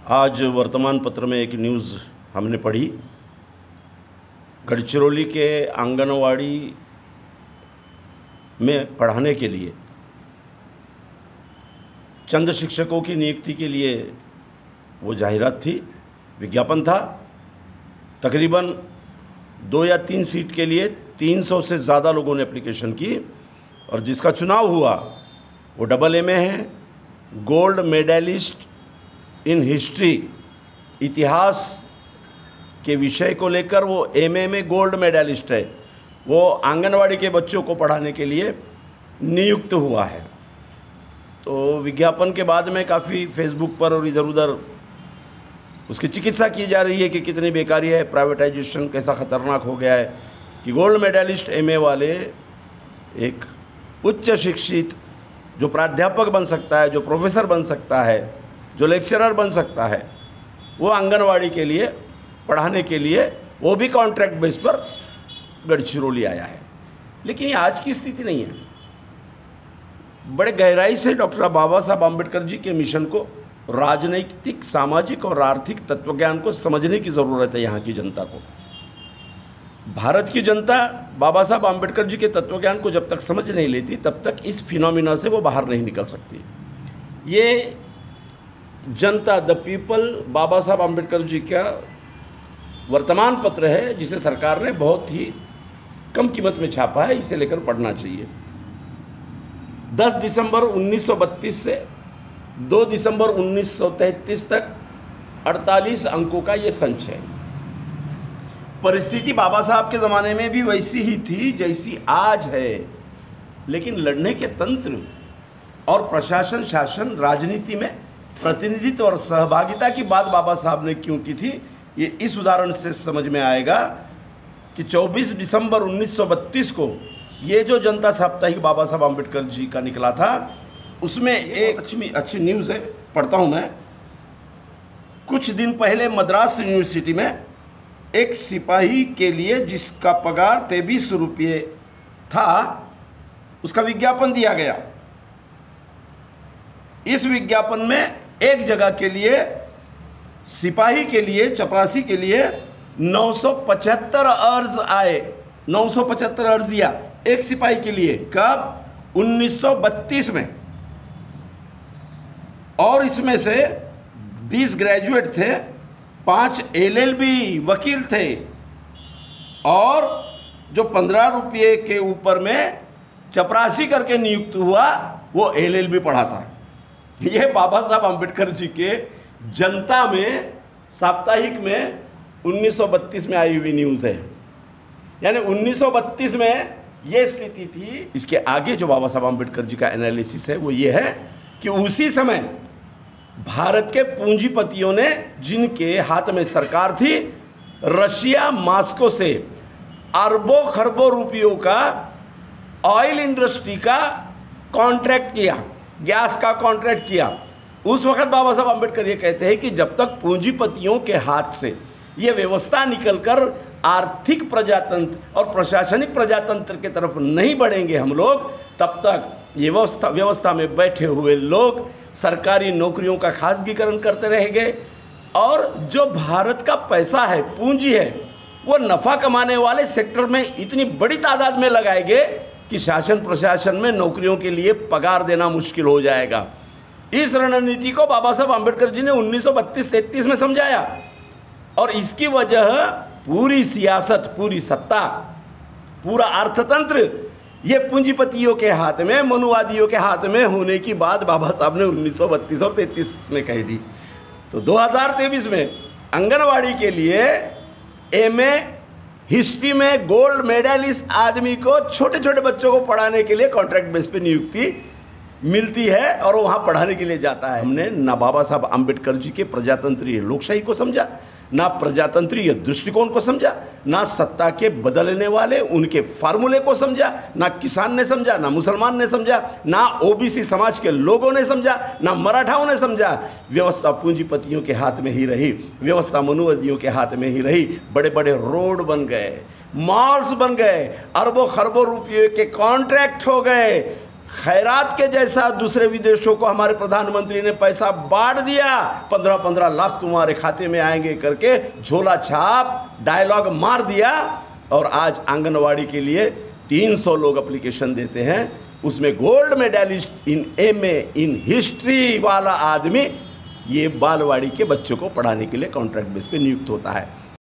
आज वर्तमान पत्र में एक न्यूज़ हमने पढ़ी। गढ़चिरौली के आंगनवाड़ी में पढ़ाने के लिए चंद शिक्षकों की नियुक्ति के लिए वो जाहिरात थी, विज्ञापन था। तकरीबन 2 या 3 सीट के लिए 300 से ज़्यादा लोगों ने एप्लीकेशन की और जिसका चुनाव हुआ वो AA है, गोल्ड मेडलिस्ट इन हिस्ट्री, इतिहास के विषय को लेकर वो MA में गोल्ड मेडलिस्ट है। वो आंगनवाड़ी के बच्चों को पढ़ाने के लिए नियुक्त हुआ है। तो विज्ञापन के बाद में काफ़ी फेसबुक पर और इधर उधर उसकी चिकित्सा की जा रही है कि कितनी बेकारी है, प्राइवेटाइजेशन कैसा ख़तरनाक हो गया है कि गोल्ड मेडलिस्ट MA वाले एक उच्च शिक्षित जो प्राध्यापक बन सकता है, जो प्रोफेसर बन सकता है, जो लेक्चरर बन सकता है, वो आंगनवाड़ी के लिए पढ़ाने के लिए वो भी कॉन्ट्रैक्ट बेस पर गढ़चिरौली आया है। लेकिन ये आज की स्थिति नहीं है। बड़े गहराई से डॉक्टर बाबा साहब आम्बेडकर जी के मिशन को, राजनैतिक, सामाजिक और आर्थिक तत्वज्ञान को समझने की ज़रूरत है। यहाँ की जनता को, भारत की जनता बाबा साहब आम्बेडकर जी के तत्वज्ञान को जब तक समझ नहीं लेती तब तक इस फिनोमिना से वो बाहर नहीं निकल सकती। ये जनता, द पीपल, बाबा साहब आम्बेडकर जी का वर्तमान पत्र है जिसे सरकार ने बहुत ही कम कीमत में छापा है। इसे लेकर पढ़ना चाहिए। 10 दिसंबर 1932 से 2 दिसंबर 1933 तक 48 अंकों का ये संच है। परिस्थिति बाबा साहब के ज़माने में भी वैसी ही थी जैसी आज है, लेकिन लड़ने के तंत्र और प्रशासन, शासन, राजनीति में प्रतिनिधित्व और सहभागिता की बात बाबा साहब ने क्यों की थी, ये इस उदाहरण से समझ में आएगा कि 24 दिसंबर 1932 को ये जो जनता साप्ताहिक बाबा साहब आम्बेडकर जी का निकला था, उसमें एक अच्छी न्यूज़ है, पढ़ता हूँ मैं। कुछ दिन पहले मद्रास यूनिवर्सिटी में एक सिपाही के लिए जिसका पगार 23 रुपये था, उसका विज्ञापन दिया गया। इस विज्ञापन में एक जगह के लिए, सिपाही के लिए, चपरासी के लिए 975 अर्ज आए। 975 अर्जियां एक सिपाही के लिए। कब? 1932 में। और इसमें से 20 ग्रेजुएट थे, 5 LLB वकील थे और जो 15 रुपये के ऊपर में चपरासी करके नियुक्त हुआ वो LLB पढ़ा था। ये बाबा साहब आम्बेडकर जी के जनता में साप्ताहिक में 1932 में आई हुई न्यूज़ है। यानी 1932 में ये स्थिति थी। इसके आगे जो बाबा साहब आम्बेडकर जी का एनालिसिस है वो ये है कि उसी समय भारत के पूंजीपतियों ने, जिनके हाथ में सरकार थी, रशिया, मॉस्को से अरबों खरबों रुपयों का ऑयल इंडस्ट्री का कॉन्ट्रैक्ट किया, गैस का कॉन्ट्रैक्ट किया। उस वक्त बाबा साहब आम्बेडकर ये कहते हैं कि जब तक पूंजीपतियों के हाथ से ये व्यवस्था निकलकर आर्थिक प्रजातंत्र और प्रशासनिक प्रजातंत्र की तरफ नहीं बढ़ेंगे हम लोग, तब तक ये व्यवस्था में बैठे हुए लोग सरकारी नौकरियों का खासगीकरण करते रहेंगे और जो भारत का पैसा है, पूंजी है, वो नफ़ा कमाने वाले सेक्टर में इतनी बड़ी तादाद में लगाएंगे कि शासन प्रशासन में नौकरियों के लिए पगार देना मुश्किल हो जाएगा। इस रणनीति को बाबा साहब आम्बेडकर जी ने 1932-33 में समझाया और इसकी वजह पूरी सियासत, पूरी सत्ता, पूरा अर्थतंत्र ये पूंजीपतियों के हाथ में, मनुवादियों के हाथ में होने की बात बाबा साहब ने 1932 और 33 में कही थी। तो 2023 में आंगनवाड़ी के लिए MA हिस्ट्री में गोल्ड मेडलिस्ट आदमी को, छोटे छोटे बच्चों को पढ़ाने के लिए कॉन्ट्रैक्ट बेस पे नियुक्ति मिलती है और वो वहाँ पढ़ाने के लिए जाता है। हमने ना बाबा साहब आम्बेडकर जी के प्रजातंत्रीय लोकशाही को समझा, ना प्रजातंत्रीय दृष्टिकोण को समझा, ना सत्ता के बदलने वाले उनके फार्मूले को समझा, ना किसान ने समझा, ना मुसलमान ने समझा, ना OBC समाज के लोगों ने समझा, ना मराठाओं ने समझा। व्यवस्था पूंजीपतियों के हाथ में ही रही, व्यवस्था मनुवादियों के हाथ में ही रही। बड़े बड़े रोड बन गए, मॉल्स बन गए, अरबों खरबों रुपये के कॉन्ट्रैक्ट हो गए, खैरात के जैसा दूसरे विदेशों को हमारे प्रधानमंत्री ने पैसा बांट दिया, 15-15 लाख तुम्हारे खाते में आएंगे करके झोला छाप डायलॉग मार दिया। और आज आंगनवाड़ी के लिए 300 लोग एप्लीकेशन देते हैं, उसमें gold medallist in MA in history वाला आदमी ये बालवाड़ी के बच्चों को पढ़ाने के लिए कॉन्ट्रैक्ट बेस पे नियुक्त होता है।